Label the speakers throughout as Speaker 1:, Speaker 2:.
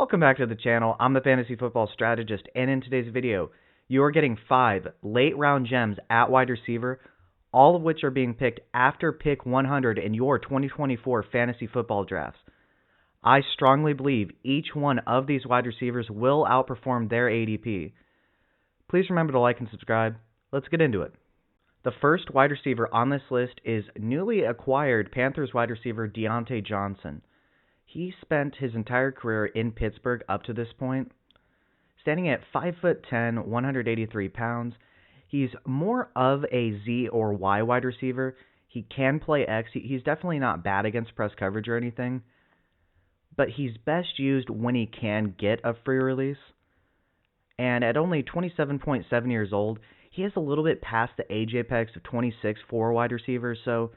Speaker 1: Welcome back to the channel. I'm the Fantasy Football Strategist, and in today's video, you are getting 5 late-round gems at wide receiver, all of which are being picked after pick 100 in your 2024 fantasy football drafts. I strongly believe each one of these wide receivers will outperform their ADP. Please remember to like and subscribe. Let's get into it. The first wide receiver on this list is newly acquired Panthers wide receiver Deontay Johnson. He spent his entire career in Pittsburgh up to this point. Standing at 5'10", 183 pounds, he's more of a Z or Y wide receiver. He can play X. He's definitely not bad against press coverage or anything, but he's best used when he can get a free release. And at only 27.7 years old, he is a little bit past the age apex of 26 for a wide receiver, so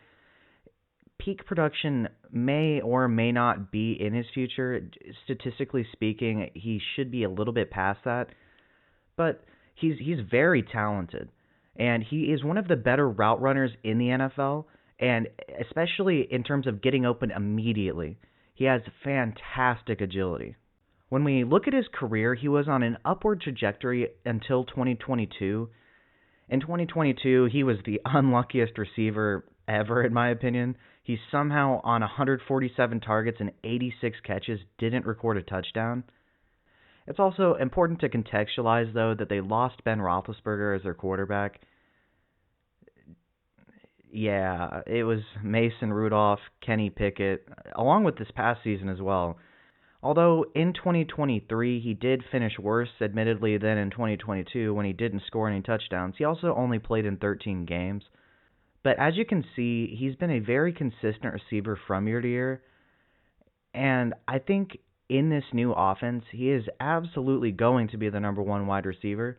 Speaker 1: peak production may or may not be in his future. Statistically speaking, he should be a little bit past that, but he's very talented, and he is one of the better route runners in the NFL, and especially in terms of getting open immediately. He has fantastic agility. When we look at his career, he was on an upward trajectory until 2022. In 2022, he was the unluckiest receiver ever, in my opinion. He somehow, on 147 targets and 86 catches, didn't record a touchdown. It's also important to contextualize, though, that they lost Ben Roethlisberger as their quarterback. Yeah, it was Mason Rudolph, Kenny Pickett, along with this past season as well. Although in 2023, he did finish worse, admittedly, than in 2022 when he didn't score any touchdowns. He also only played in 13 games. But as you can see, he's been a very consistent receiver from year to year. And I think in this new offense, he is absolutely going to be the number one wide receiver.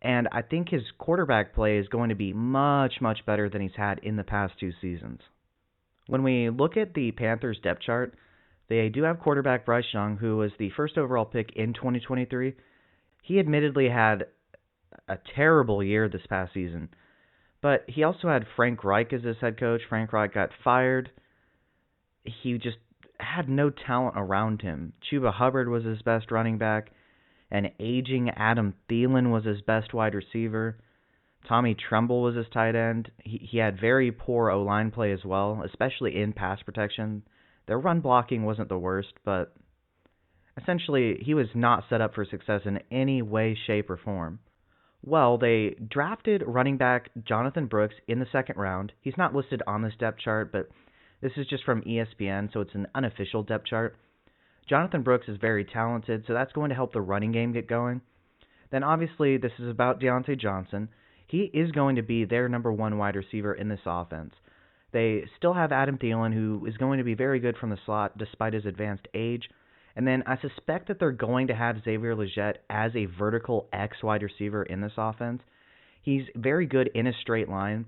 Speaker 1: And I think his quarterback play is going to be much, much better than he's had in the past 2 seasons. When we look at the Panthers depth chart, they do have quarterback Bryce Young, who was the first overall pick in 2023. He admittedly had a terrible year this past season, but he also had Frank Reich as his head coach. Frank Reich got fired. He just had no talent around him. Chuba Hubbard was his best running back. An aging Adam Thielen was his best wide receiver. Tommy Tremble was his tight end. He had very poor O-line play as well, especially in pass protection. Their run blocking wasn't the worst, but essentially he was not set up for success in any way, shape, or form. Well, they drafted running back Jonathan Brooks in the 2nd round. He's not listed on this depth chart, but this is just from ESPN, so it's an unofficial depth chart. Jonathan Brooks is very talented, so that's going to help the running game get going. Then obviously this is about Deontay Johnson. He is going to be their number one wide receiver in this offense. They still have Adam Thielen, who is going to be very good from the slot despite his advanced age. And then I suspect that they're going to have Xavier Legette as a vertical X wide receiver in this offense. He's very good in a straight line.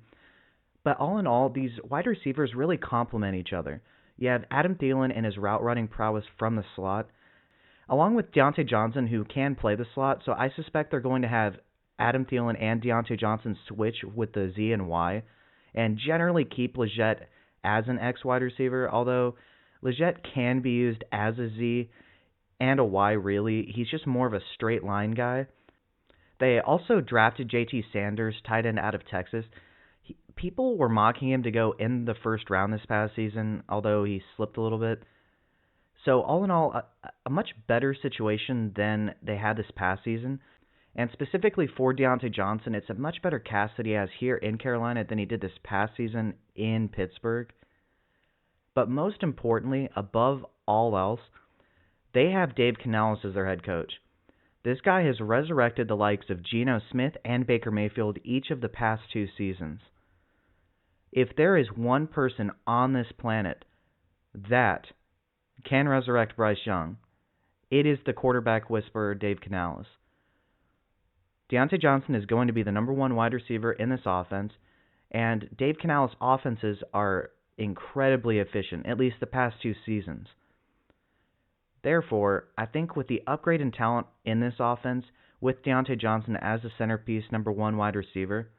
Speaker 1: But all in all, these wide receivers really complement each other. You have Adam Thielen and his route running prowess from the slot, along with Deontay Johnson, who can play the slot. So I suspect they're going to have Adam Thielen and Deontay Johnson switch with the Z and Y, and generally keep Legette as an X wide receiver, although Legette can be used as a Z and a Y, really. He's just more of a straight line guy. They also drafted JT Sanders, tight end out of Texas. People were mocking him to go in the 1st round this past season, although he slipped a little bit. So all in all, a much better situation than they had this past season. And specifically for Deontay Johnson, it's a much better cast that he has here in Carolina than he did this past season in Pittsburgh. But most importantly, above all else, they have Dave Canales as their head coach. This guy has resurrected the likes of Geno Smith and Baker Mayfield each of the past 2 seasons. If there is one person on this planet that can resurrect Bryce Young, it is the quarterback whisperer Dave Canales. Deontay Johnson is going to be the number one wide receiver in this offense, and Dave Canales' offenses are incredibly efficient, at least the past 2 seasons. Therefore, I think with the upgrade in talent in this offense, with Deontay Johnson as the centerpiece number one wide receiver,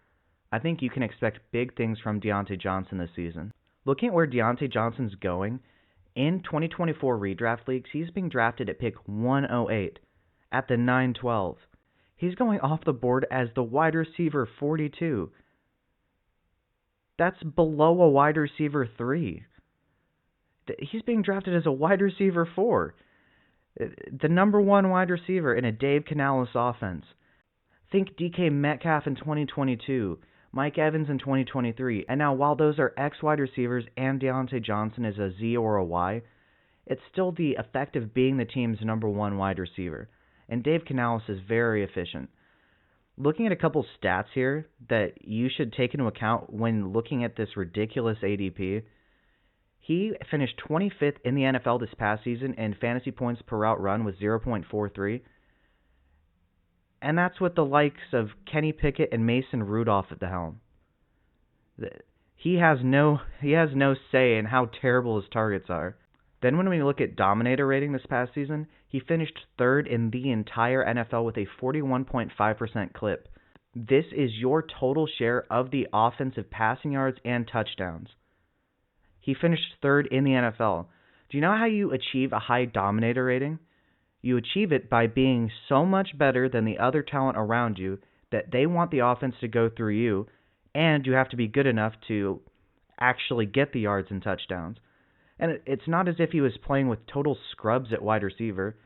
Speaker 1: I think you can expect big things from Deontay Johnson this season. Looking at where Deontay Johnson's going, In 2024 redraft leagues, he's being drafted at pick 108 at the 912. He's going off the board as the wide receiver 42. That's below a wide receiver 3. He's being drafted as a wide receiver 4. The number one wide receiver in a Dave Canales offense. Think DK Metcalf in 2022, Mike Evans in 2023, and now while those are X wide receivers and Deontay Johnson is a Z or a Y, it's still the effect of being the team's number one wide receiver. And Dave Canales is very efficient. Looking at a couple stats here that you should take into account when looking at this ridiculous ADP, he finished 25th in the NFL this past season in fantasy points per route run with 0.43. And that's with the likes of Kenny Pickett and Mason Rudolph at the helm. He has no say in how terrible his targets are. Then when we look at dominator rating this past season, he finished third in the entire NFL with a 41.5% clip. This is your total share of the offensive passing yards and touchdowns. He finished third in the NFL. Do you know how you achieve a high dominator rating? You achieve it by being so much better than the other talent around you that they want the offense to go through you, and you have to be good enough to actually get the yards and touchdowns. And it's not as if he was playing with total scrubs at wide receiver.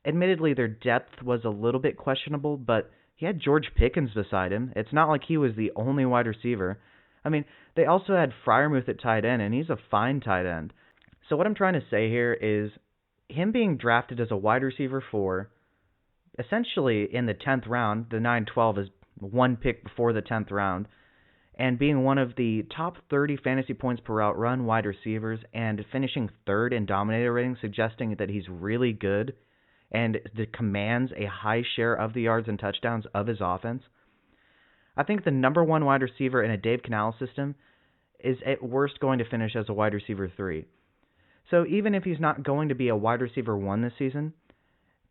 Speaker 1: Admittedly, their depth was a little bit questionable, but he had George Pickens beside him. It's not like he was the only wide receiver. I mean, they also had Freiermuth at tight end, and he's a fine tight end. So what I'm trying to say here is him being drafted as a wide receiver 4, essentially in the 10th round, the 9-12 is one pick before the 10th round, and being one of the top 30 fantasy points per route run wide receivers and finishing third in dominator rating, suggesting that he's really good and commands a high share of the yards and touchdowns of his offense. I think the number one wide receiver in a Dave Canales system is at worst going to finish as a wide receiver 3. So even if he's not going to be a wide receiver 1 this season,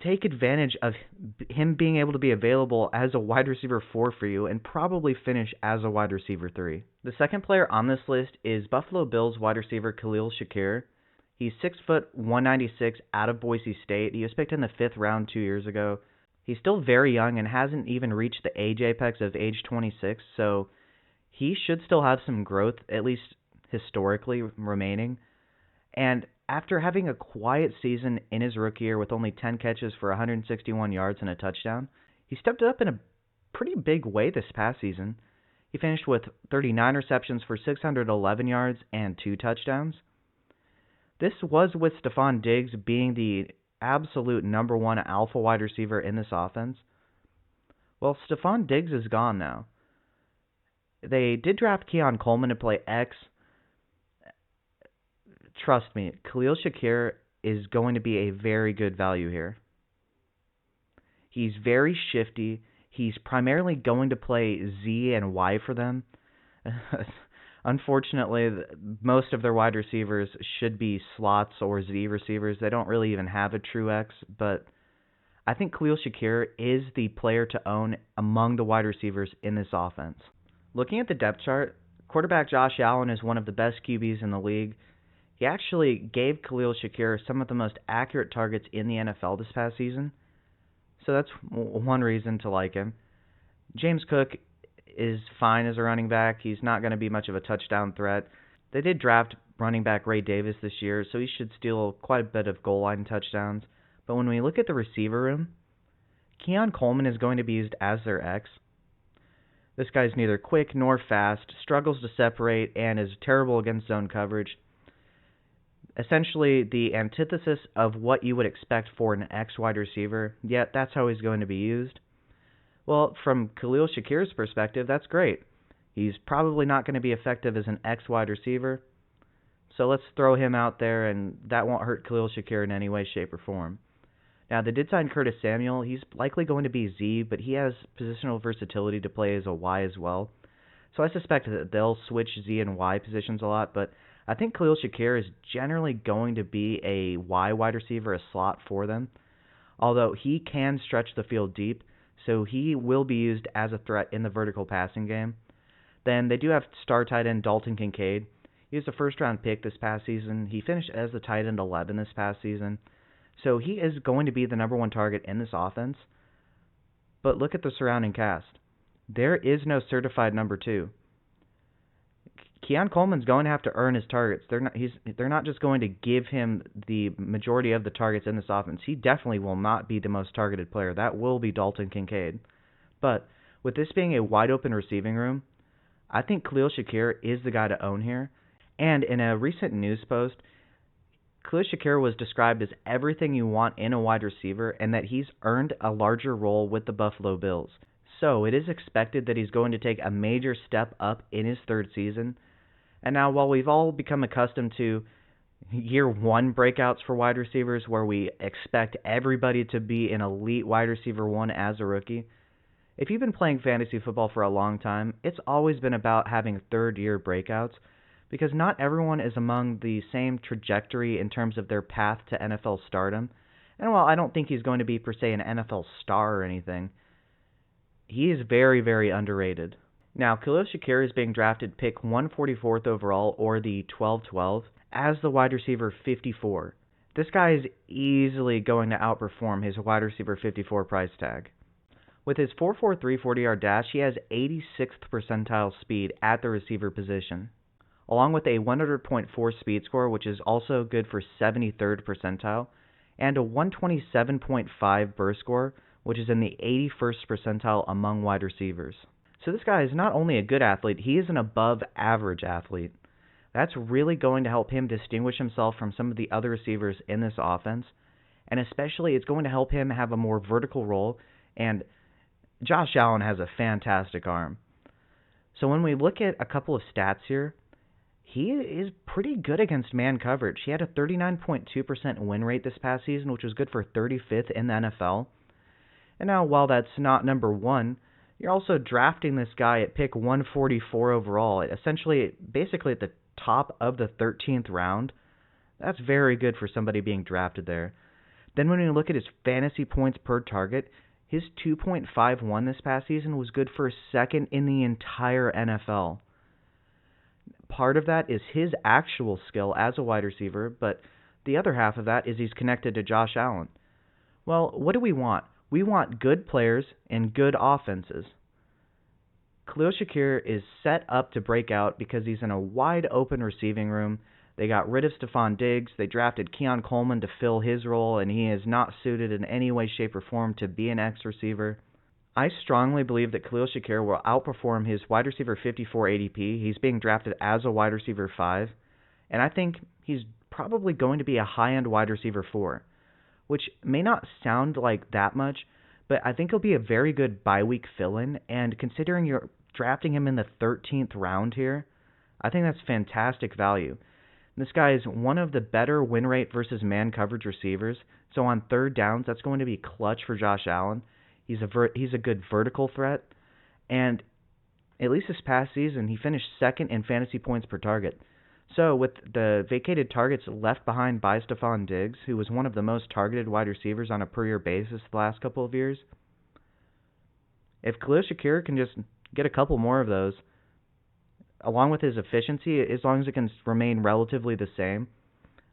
Speaker 1: take advantage of him being able to be available as a wide receiver 4 for you and probably finish as a wide receiver 3. The second player on this list is Buffalo Bills wide receiver Khalil Shakir. He's 6 foot 196 out of Boise State. He was picked in the 5th round 2 years ago. He's still very young and hasn't even reached the age apex of age 26, so he should still have some growth, at least historically, remaining. And after having a quiet season in his rookie year with only 10 catches for 161 yards and a touchdown, he stepped up in a pretty big way this past season. He finished with 39 receptions for 611 yards and 2 touchdowns. This was with Stephon Diggs being the absolute number one alpha wide receiver in this offense. Well, Stephon Diggs is gone now. They did draft Keon Coleman to play X. Trust me, Khalil Shakir is going to be a very good value here. He's very shifty. He's primarily going to play Z and Y for them. Unfortunately, most of their wide receivers should be slots or Z receivers. They don't really even have a true X, but I think Khalil Shakir is the player to own among the wide receivers in this offense. Looking at the depth chart, quarterback Josh Allen is one of the best QBs in the league. He actually gave Khalil Shakir some of the most accurate targets in the NFL this past season, so that's one reason to like him. James Cook is fine as a running back. He's not going to be much of a touchdown threat. They did draft running back Ray Davis this year, so he should steal quite a bit of goal line touchdowns. But when we look at the receiver room, Keon Coleman is going to be used as their X. This guy's neither quick nor fast, struggles to separate, and is terrible against zone coverage. Essentially, the antithesis of what you would expect for an X wide receiver, yet that's how he's going to be used. Well, from Khalil Shakir's perspective, that's great. He's probably not going to be effective as an X wide receiver, so let's throw him out there, and that won't hurt Khalil Shakir in any way, shape, or form. Now, they did sign Curtis Samuel. He's likely going to be Z, but he has positional versatility to play as a Y as well. So I suspect that they'll switch Z and Y positions a lot, but I think Khalil Shakir is generally going to be a Y wide receiver, a slot for them, although he can stretch the field deep, so he will be used as a threat in the vertical passing game. Then they do have star tight end Dalton Kincaid. He was a first-round pick this past season. He finished as the tight end 11 this past season. So he is going to be the number one target in this offense. But look at the surrounding cast. There is no certified number two. Keon Coleman's going to have to earn his targets. They're not just going to give him the majority of the targets in this offense. He definitely will not be the most targeted player. That will be Dalton Kincaid. But with this being a wide open receiving room, I think Khalil Shakir is the guy to own here. And in a recent news post, Khalil Shakir was described as everything you want in a wide receiver and that he's earned a larger role with the Buffalo Bills. So it is expected that he's going to take a major step up in his third season. And now, while we've all become accustomed to year one breakouts for wide receivers where we expect everybody to be an elite wide receiver one as a rookie, if you've been playing fantasy football for a long time, it's always been about having third-year breakouts because not everyone is among the same trajectory in terms of their path to NFL stardom. And while I don't think he's going to be per se an NFL star or anything, he is very, very underrated. Now, Khalil Shakir is being drafted pick 144th overall, or the 12-12, as the wide receiver 54. This guy is easily going to outperform his wide receiver 54 price tag. With his 4.43 40-yard dash, he has 86th percentile speed at the receiver position, along with a 100.4 speed score, which is also good for 73rd percentile, and a 127.5 burst score, which is in the 81st percentile among wide receivers. So this guy is not only a good athlete, he is an above-average athlete. That's really going to help him distinguish himself from some of the other receivers in this offense, and especially it's going to help him have a more vertical role, and Josh Allen has a fantastic arm. So when we look at a couple of stats here, he is pretty good against man coverage. He had a 39.2% win rate this past season, which was good for 35th in the NFL. And now, while that's not number one, you're also drafting this guy at pick 144 overall, basically at the top of the 13th round. That's very good for somebody being drafted there. Then when you look at his fantasy points per target, his 2.51 this past season was good for second in the entire NFL. Part of that is his actual skill as a wide receiver, but the other half of that is he's connected to Josh Allen. Well, what do we want? We want good players and good offenses. Khalil Shakir is set up to break out because he's in a wide open receiving room. They got rid of Stephon Diggs. They drafted Keon Coleman to fill his role, and he is not suited in any way, shape, or form to be an X receiver. I strongly believe that Khalil Shakir will outperform his wide receiver 54 ADP. He's being drafted as a wide receiver 5, and I think he's probably going to be a high-end wide receiver 4, which may not sound like that much, but I think he'll be a very good bye-week fill-in, and considering you're drafting him in the 13th round here, I think that's fantastic value. This guy is one of the better win rate versus man coverage receivers, so on third downs, that's going to be clutch for Josh Allen. He's a good vertical threat, and at least this past season, he finished second in fantasy points per target. So with the vacated targets left behind by Stephon Diggs, who was one of the most targeted wide receivers on a per-year basis the last couple of years, if Khalil Shakir can just get a couple more of those, along with his efficiency, as long as it can remain relatively the same,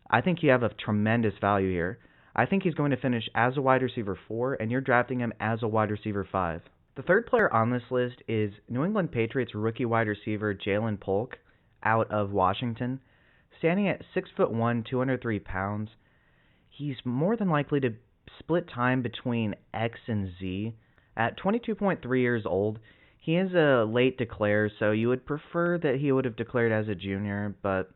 Speaker 1: I think you have a tremendous value here. I think he's going to finish as a wide receiver 4, and you're drafting him as a wide receiver 5. The third player on this list is New England Patriots rookie wide receiver Jaylen Polk out of Washington. Standing at 6'1", 203 pounds, he's more than likely to split time between X and Z. At 22.3 years old, he is a late declare, so you would prefer that he would have declared as a junior, but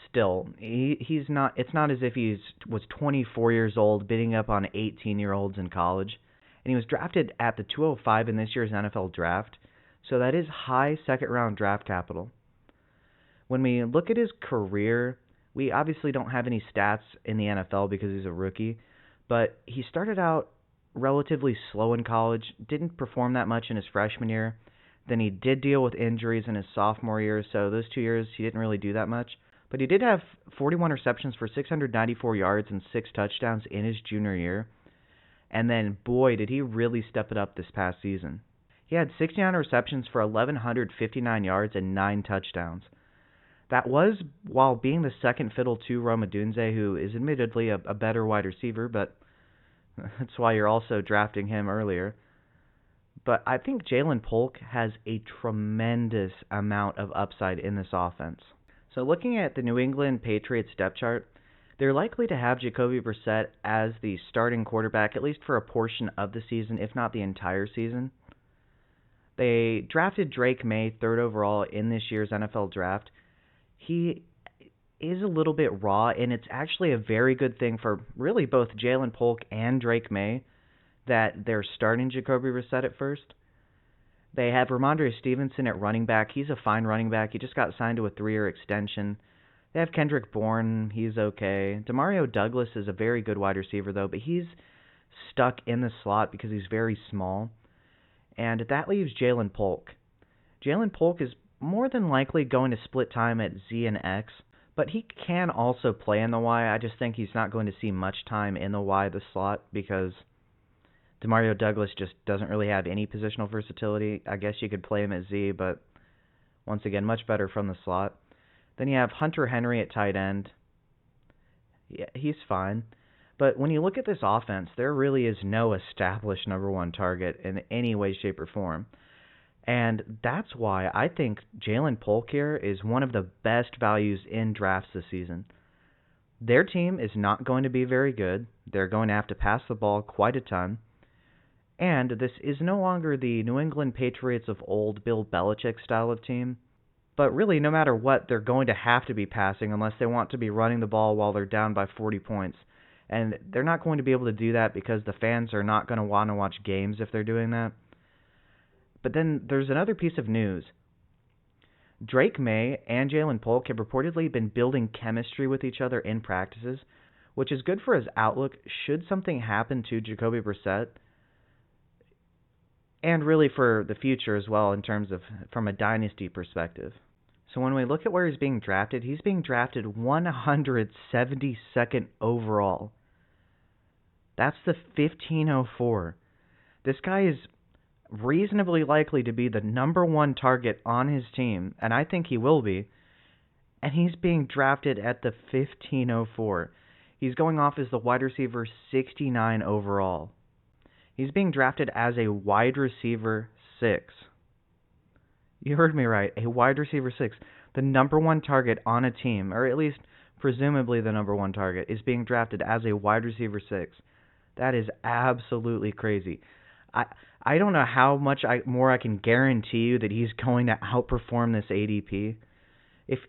Speaker 1: still, he's not. It's not as if he was 24 years old bidding up on 18-year-olds in college, and he was drafted at the 205 in this year's NFL draft, so that is high second-round draft capital. When we look at his career, we obviously don't have any stats in the NFL because he's a rookie, but he started out relatively slow in college, didn't perform that much in his freshman year. Then he did deal with injuries in his sophomore year, so those 2 years he didn't really do that much. But he did have 41 receptions for 694 yards and 6 touchdowns in his junior year. And then, boy, did he really step it up this past season. He had 69 receptions for 1,159 yards and 9 touchdowns. That was while being the second fiddle to Rome Odunze, who is admittedly a better wide receiver, but that's why you're also drafting him earlier. But I think Jaylen Polk has a tremendous amount of upside in this offense. So looking at the New England Patriots depth chart, they're likely to have Jacoby Brissett as the starting quarterback, at least for a portion of the season, if not the entire season. They drafted Drake May, third overall in this year's NFL draft. He is a little bit raw, and it's actually a very good thing for really both Jaylen Polk and Drake May that they're starting Jacoby Brissett at first. They have Ramondre Stevenson at running back. He's a fine running back. He just got signed to a 3-year extension. They have Kendrick Bourne. He's okay. Demario Douglas is a very good wide receiver, though, but he's stuck in the slot because he's very small. And that leaves Jaylen Polk. Jaylen Polk is more than likely going to split time at Z and X, but he can also play in the Y. I just think he's not going to see much time in the Y, the slot, because Demario Douglas just doesn't really have any positional versatility. I guess you could play him at Z, but once again, much better from the slot. Then you have Hunter Henry at tight end. Yeah, he's fine. But when you look at this offense, there really is no established number one target in any way, shape, or form. And that's why I think Jaylen Polk here is one of the best values in drafts this season. Their team is not going to be very good. They're going to have to pass the ball quite a ton. And this is no longer the New England Patriots of old Bill Belichick style of team. But really, no matter what, they're going to have to be passing unless they want to be running the ball while they're down by 40 points. And they're not going to be able to do that because the fans are not going to want to watch games if they're doing that. But then there's another piece of news. Drake May and Jaylen Polk have reportedly been building chemistry with each other in practices, which is good for his outlook should something happen to Jacoby Brissett, and really for the future as well in terms of from a dynasty perspective. So when we look at where he's being drafted 172nd overall. That's the 1504. This guy is reasonably likely to be the number one target on his team, and I think he will be, and he's being drafted at the 1504. He's going off as the wide receiver 69 overall. He's being drafted as a wide receiver 6. You heard me right, a wide receiver 6. The number one target on a team, or at least presumably the number one target, is being drafted as a wide receiver 6. That is absolutely crazy. I don't know how much more I can guarantee you that he's going to outperform this ADP. If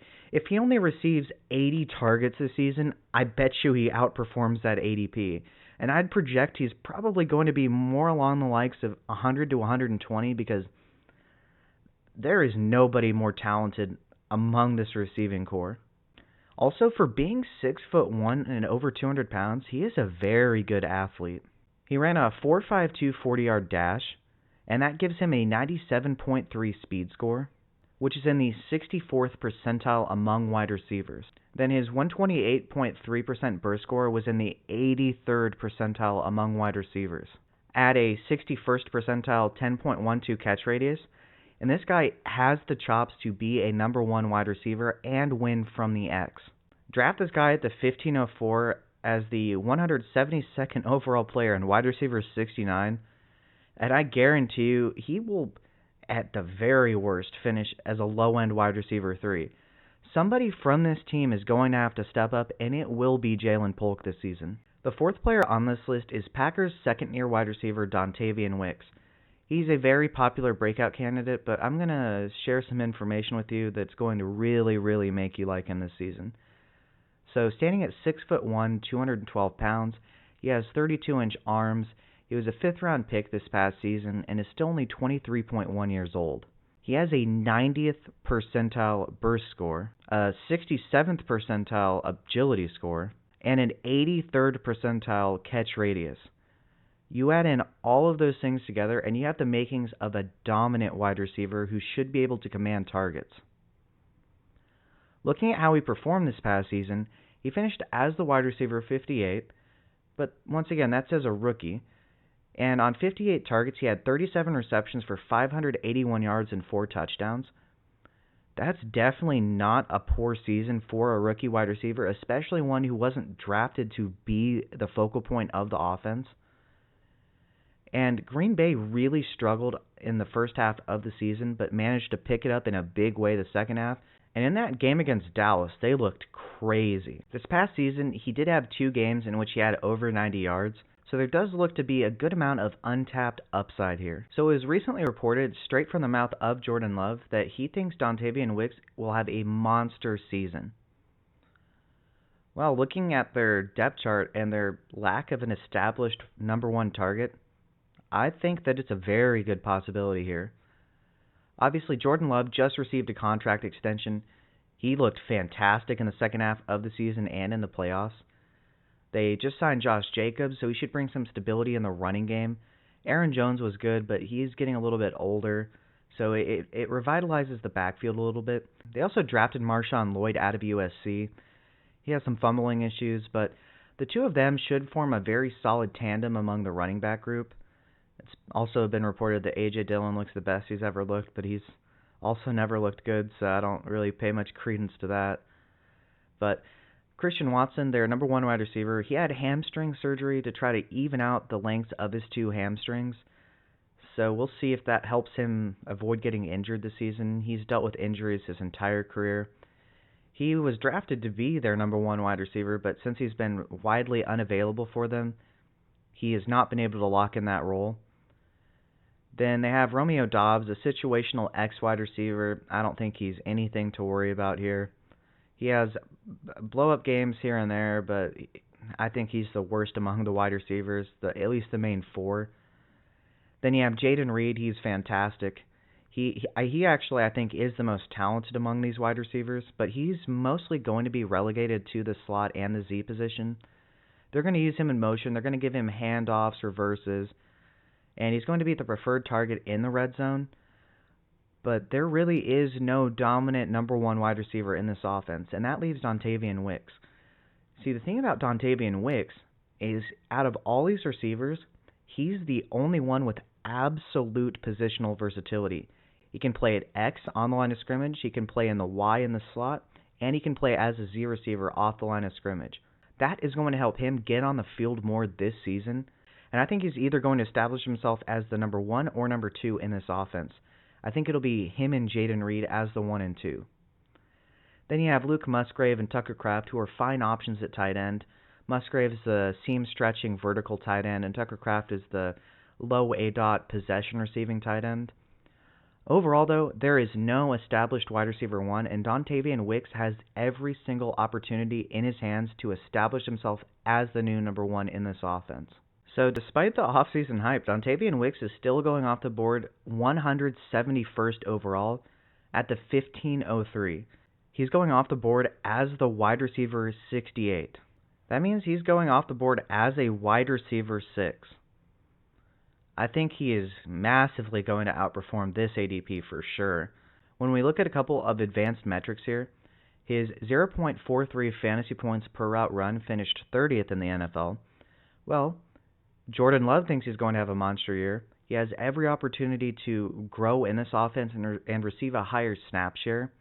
Speaker 1: he only receives 80 targets this season, I bet you he outperforms that ADP. And I'd project he's probably going to be more along the likes of 100 to 120 because there is nobody more talented among this receiving core. Also, for being 6'1" and over 200 pounds, he is a very good athlete. He ran a 4.52 40-yard dash, and that gives him a 97.3 speed score, which is in the 64th percentile among wide receivers. Then his 128.3% burst score was in the 83rd percentile among wide receivers. At a 61st percentile 10.12 catch radius, and this guy has the chops to be a number one wide receiver and win from the X. Draft this guy at the 1504 as the 172nd overall player and wide receiver 69, and I guarantee you he will, at the very worst, finish as a low-end wide receiver 3. Somebody from this team is going to have to step up, and it will be Jaylen Polk this season. The fourth player on this list is Packers' second-year wide receiver Dontayvion Wicks. He's a very popular breakout candidate, but I'm going to share some information with you that's going to really, really make you like him this season. So standing at 6'1", 212 pounds, he has 32-inch arms. He was a fifth-round pick this past season and is still only 23.1 years old. He has a 90th percentile burst score, a 67th percentile agility score, and an 83rd percentile catch radius. You add in all of those things together, and you have the makings of a dominant wide receiver who should be able to command targets. Looking at how he performed this past season, he finished as the wide receiver 58, but once again, that's as a rookie. And on 58 targets, he had 37 receptions for 581 yards and 4 touchdowns. That's definitely not a poor season for a rookie wide receiver, especially one who wasn't drafted to be the focal point of the offense. And Green Bay really struggled in the first half of the season, but managed to pick it up in a big way the second half. And in that game against Dallas, they looked crazy. This past season, he did have 2 games in which he had over 90 yards, so there does look to be a good amount of untapped upside here. So it was recently reported, straight from the mouth of Jordan Love, that he thinks Dontayvion Wicks will have a monster season. Well, looking at their depth chart and their lack of an established number 1 target, I think that it's a very good possibility here. Obviously, Jordan Love just received a contract extension. He looked fantastic in the second half of the season and in the playoffs. They just signed Josh Jacobs, so he should bring some stability in the running game. Aaron Jones was good, but he's getting a little bit older, so it revitalizes the backfield a little bit. They also drafted Marshawn Lloyd out of USC. He has some fumbling issues, but the two of them should form a very solid tandem among the running back group. It's also been reported that A.J. Dillon looks the best he's ever looked, but he's also never looked good, so I don't really pay much credence to that. But Christian Watson, their number 1 wide receiver, he had hamstring surgery to try to even out the lengths of his 2 hamstrings. So we'll see if that helps him avoid getting injured this season. He's dealt with injuries his entire career. He was drafted to be their number 1 wide receiver, but since he's been widely unavailable for them, he has not been able to lock in that role. Then they have Romeo Doubs, a situational X wide receiver. I don't think he's anything to worry about here. He has blow-up games here and there, but I think he's the worst among the wide receivers, at least the main 4. Then you have Jaden Reed. He's fantastic. He actually, I think, is the most talented among these wide receivers, but he's mostly going to be relegated to the slot and the Z position. They're going to use him in motion. They're going to give him handoffs, reverses, and he's going to be the preferred target in the red zone. But there really is no dominant number 1 wide receiver in this offense, and that leaves Dontayvion Wicks. See, the thing about Dontayvion Wicks is, out of all these receivers, he's the only one with absolute positional versatility. He can play at X on the line of scrimmage, he can play in the Y in the slot, and he can play as a Z receiver off the line of scrimmage. That is going to help him get on the field more this season, and I think he's either going to establish himself as the number 1 or number 2 in this offense. I think it'll be him and Jaden Reed as the 1 and 2. Then you have Luke Musgrave and Tucker Kraft, who are fine options at tight end. Musgrave's the seam-stretching vertical tight end, and Tucker Kraft is the low A-dot possession-receiving tight end. Overall, though, there is no established wide receiver 1, and Dontayvion Wicks has every single opportunity in his hands to establish himself as the new number 1 in this offense. So despite the offseason hype, Dontayvion Wicks is still going off the board 171st overall at the 1503. He's going off the board as the wide receiver 68. That means he's going off the board as a wide receiver 6. I think he is massively going to outperform this ADP for sure. When we look at a couple of advanced metrics here, his 0.43 fantasy points per route run finished 30th in the NFL. Well, Jordan Love thinks he's going to have a monster year. He has every opportunity to grow in this offense and receive a higher snap share.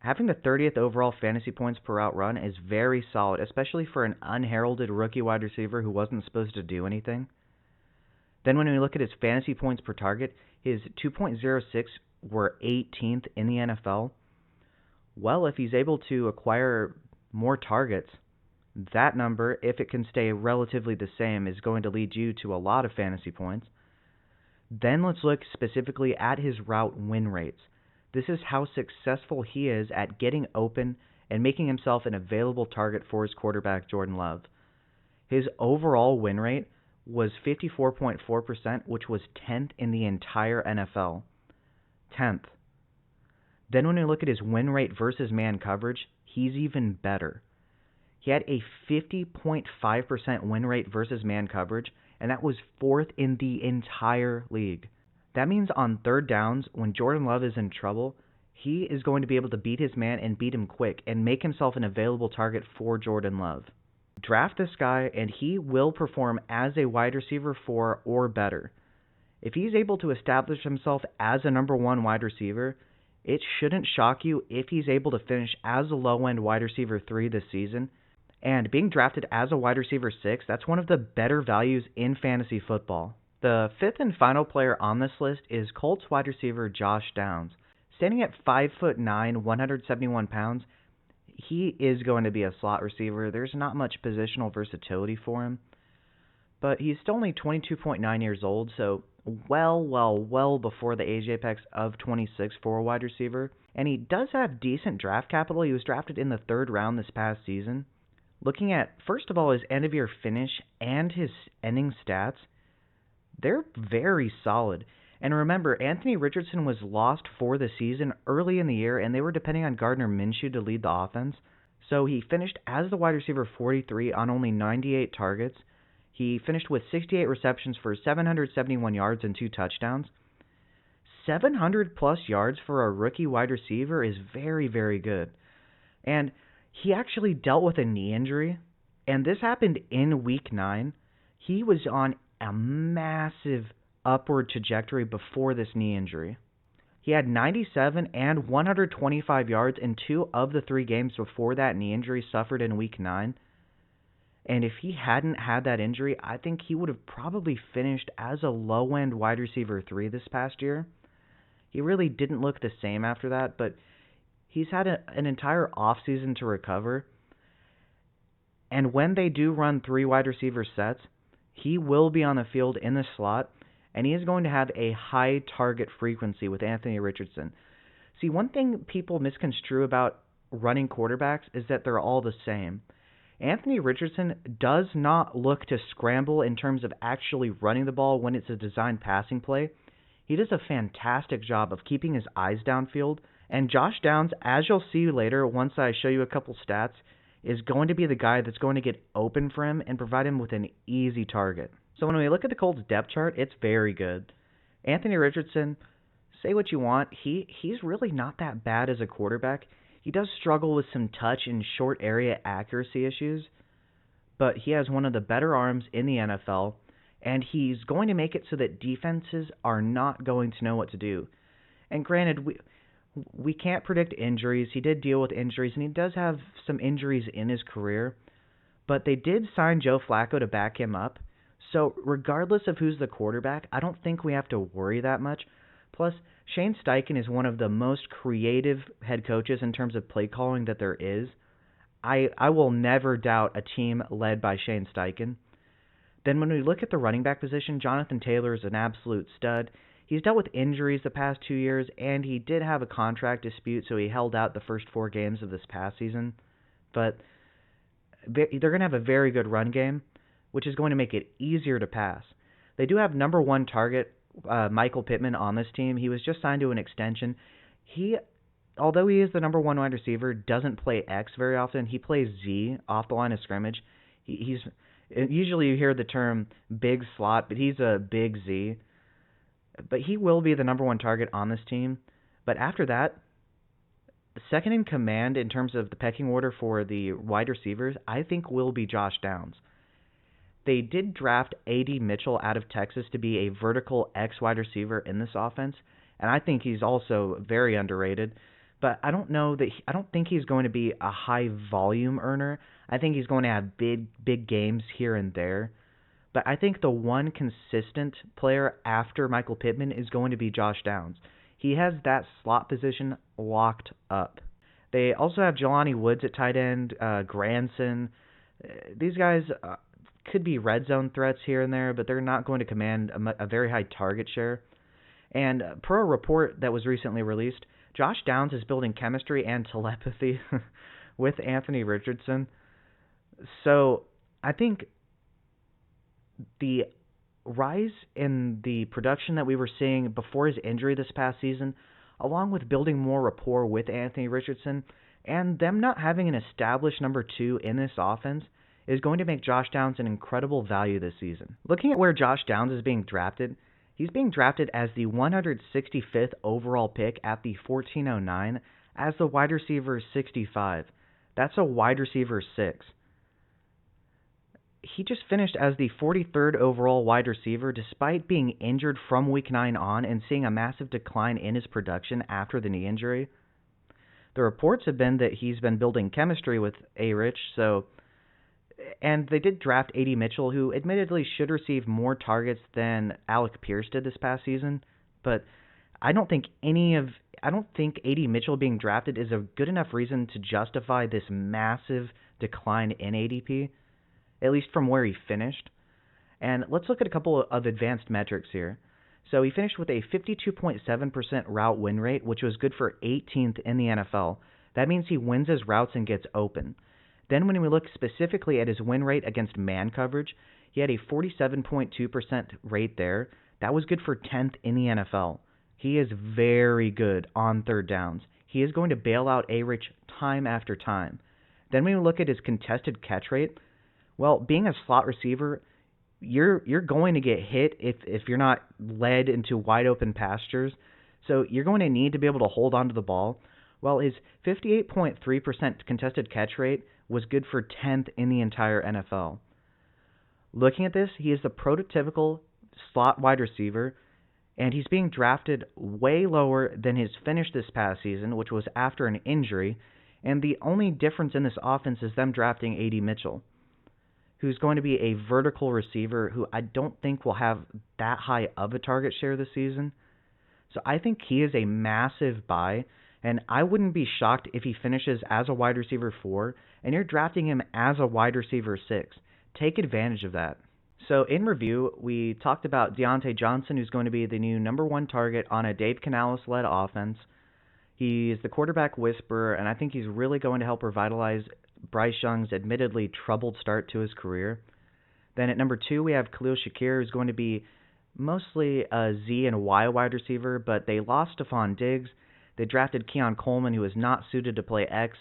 Speaker 1: Having the 30th overall fantasy points per route run is very solid, especially for an unheralded rookie wide receiver who wasn't supposed to do anything. Then when we look at his fantasy points per target, his 2.06 were 18th in the NFL. Well, if he's able to acquire more targets, that number, if it can stay relatively the same, is going to lead you to a lot of fantasy points. Then let's look specifically at his route win rates. This is how successful he is at getting open and making himself an available target for his quarterback, Jordan Love. His overall win rate was 54.4%, which was 10th in the entire NFL. 10th. Then when we look at his win rate versus man coverage, he's even better. He had a 50.5% win rate versus man coverage, and that was 4th in the entire league. That means on third downs, when Jordan Love is in trouble, he is going to be able to beat his man and beat him quick and make himself an available target for Jordan Love. Draft this guy, and he will perform as a wide receiver 4 or better. If he's able to establish himself as a number 1 wide receiver, it shouldn't shock you if he's able to finish as a low-end wide receiver 3 this season. And being drafted as a wide receiver 6, that's one of the better values in fantasy football. The fifth and final player on this list is Colts wide receiver Josh Downs. Standing at 5'9", 171 pounds, he is going to be a slot receiver. There's not much positional versatility for him. But he's still only 22.9 years old, so well before the age apex of 26 for a wide receiver. And he does have decent draft capital. He was drafted in the 3rd round this past season. Looking at, first of all, his end-of-year finish and his ending stats, they're very solid. And remember, Anthony Richardson was lost for the season early in the year, and they were depending on Gardner Minshew to lead the offense. So he finished as the wide receiver 43 on only 98 targets. He finished with 68 receptions for 771 yards and 2 touchdowns. 700-plus yards for a rookie wide receiver is very good. And he actually dealt with a knee injury, and this happened in Week 9. He was on a massive upward trajectory before this knee injury. He had 97 and 125 yards in 2 of the 3 games before that knee injury suffered in Week 9. And if he hadn't had that injury, I think he would have probably finished as a low-end wide receiver 3 this past year. He really didn't look the same after that, but he's had an entire offseason to recover. And when they do run 3 wide receiver sets, he will be on the field in the slot, and he is going to have a high target frequency with Anthony Richardson. See, one thing people misconstrue about running quarterbacks is that they're all the same. Anthony Richardson does not look to scramble in terms of actually running the ball when it's a designed passing play. He does a fantastic job of keeping his eyes downfield. And Josh Downs, as you'll see later once I show you a couple stats, is going to be the guy that's going to get open for him and provide him with an easy target. So when we look at the Colts depth chart, it's very good. Anthony Richardson, say what you want, he's really not that bad as a quarterback. He does struggle with some touch and short area accuracy issues, but he has one of the better arms in the NFL, and he's going to make it so that defenses are not going to know what to do. And granted, we can't predict injuries. He did deal with injuries, and he does have some injuries in his career, but they did sign Joe Flacco to back him up. So regardless of who's the quarterback, I don't think we have to worry that much. Plus, Shane Steichen is one of the most creative head coaches in terms of play calling that there is. I will never doubt a team led by Shane Steichen. Then when we look at the running back position, Jonathan Taylor is an absolute stud. He's dealt with injuries the past 2 years, and he did have a contract dispute, so he held out the first 4 games of this past season. But they're going to have a very good run game, which is going to make it easier to pass. They do have number 1 target, Michael Pittman, on this team. He was just signed to an extension. Although he is the number 1 wide receiver, doesn't play X very often. He plays Z off the line of scrimmage. Usually you hear the term big slot, but he's a big Z. But he will be the number 1 target on this team. But after that, second in command in terms of the pecking order for the wide receivers, I think will be Josh Downs. They did draft A.D. Mitchell out of Texas to be a vertical X wide receiver in this offense, and I think he's also very underrated. But I don't think he's going to be a high volume earner. I think he's going to have big games here and there. But I think the one consistent player after Michael Pittman is going to be Josh Downs. He has that slot position locked up. They also have Jelani Woods at tight end, Granson. These guys could be red zone threats here and there, but they're not going to command a very high target share. And per a report that was recently released, Josh Downs is building chemistry and telepathy with Anthony Richardson. So I think the rise in the production that we were seeing before his injury this past season, along with building more rapport with Anthony Richardson, and them not having an established number 2 in this offense, is going to make Josh Downs an incredible value this season. Looking at where Josh Downs is being drafted, he's being drafted as the 165th overall pick at the 1409 as the wide receiver 65. That's a wide receiver 6. he just finished as the 43rd overall wide receiver despite being injured from week 9 on and seeing a massive decline in his production after the knee injury. The reports have been that he's been building chemistry with A-Rich, and they did draft A.D. Mitchell, who admittedly should receive more targets than Alec Pierce did this past season, but I don't think A.D. Mitchell being drafted is a good enough reason to justify this massive decline in ADP, at least from where he finished. And let's look at a couple of advanced metrics here. So he finished with a 52.7% route win rate, which was good for 18th in the NFL. That means he wins his routes and gets open. Then when we look specifically at his win rate against man coverage, he had a 47.2% rate there. That was good for 10th in the NFL. He is very good on third downs. He is going to bail out A-Rich time after time. Then when we look at his contested catch rate, well, being a slot receiver, you're going to get hit if you're not led into wide open pastures. So you're going to need to be able to hold onto the ball. Well, his 58.3% contested catch rate was good for 10th in the entire NFL. Looking at this, he is the prototypical slot wide receiver, and he's being drafted way lower than his finish this past season, which was after an injury, and the only difference in this offense is them drafting A.D. Mitchell, who's going to be a vertical receiver who I don't think will have that high of a target share this season. So I think he is a massive buy, and I wouldn't be shocked if he finishes as a wide receiver 4, and you're drafting him as a wide receiver 6. Take advantage of that. So in review, we talked about Deontay Johnson, who's going to be the new number 1 target on a Dave Canales-led offense. He's the quarterback whisperer, and I think he's really going to help revitalize Bryce Young's admittedly troubled start to his career. Then at number 2, we have Khalil Shakir, who's going to be mostly a Z and Y wide receiver, but they lost Stephon Diggs. They drafted Keon Coleman, who is not suited to play X,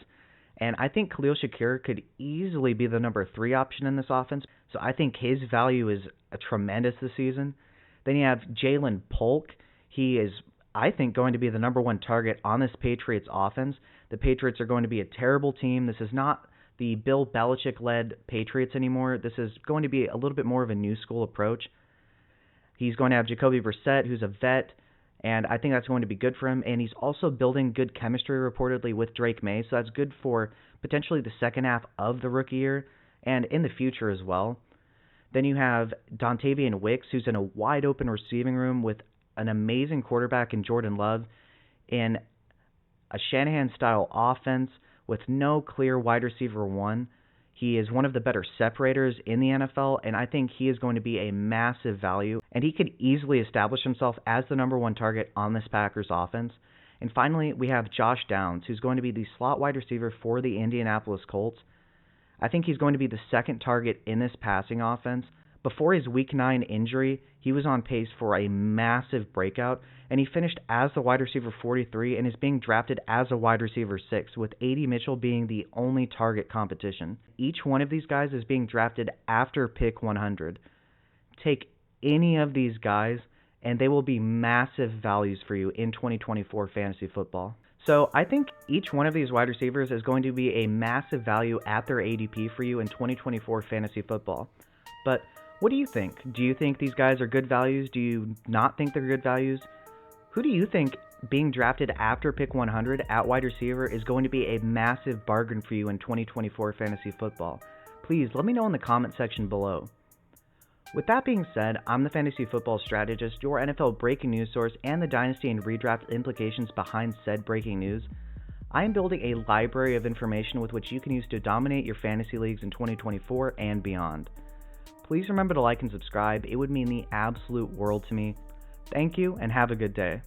Speaker 1: and I think Khalil Shakir could easily be the number 3 option in this offense, so I think his value is tremendous this season. Then you have Jaylen Polk. He is, I think, going to be the number 1 target on this Patriots offense. The Patriots are going to be a terrible team. This is not the Bill Belichick-led Patriots anymore. This is going to be a little bit more of a new school approach. He's going to have Jacoby Brissett, who's a vet, and I think that's going to be good for him. And he's also building good chemistry reportedly with Drake May, so that's good for potentially the second half of the rookie year and in the future as well. Then you have Dontayvion Wicks, who's in a wide-open receiving room with an amazing quarterback in Jordan Love in a Shanahan-style offense with no clear wide receiver 1. He is one of the better separators in the NFL, and I think he is going to be a massive value, and he could easily establish himself as the number 1 target on this Packers offense. And finally, we have Josh Downs, who's going to be the slot wide receiver for the Indianapolis Colts. I think he's going to be the second target in this passing offense. Before his Week 9 injury, he was on pace for a massive breakout, and he finished as the wide receiver 43 and is being drafted as a wide receiver 6, with A.D. Mitchell being the only target competition. Each one of these guys is being drafted after pick 100. Take any of these guys, and they will be massive values for you in 2024 fantasy football. So I think each one of these wide receivers is going to be a massive value at their ADP for you in 2024 fantasy football. But what do you think? Do you think these guys are good values? Do you not think they're good values? Who do you think being drafted after pick 100 at wide receiver is going to be a massive bargain for you in 2024 fantasy football? Please let me know in the comment section below. With that being said, I'm the Fantasy Football Strategist, your NFL breaking news source, and the dynasty and redraft implications behind said breaking news. I am building a library of information with which you can use to dominate your fantasy leagues in 2024 and beyond. Please remember to like and subscribe. It would mean the absolute world to me. Thank you, and have a good day.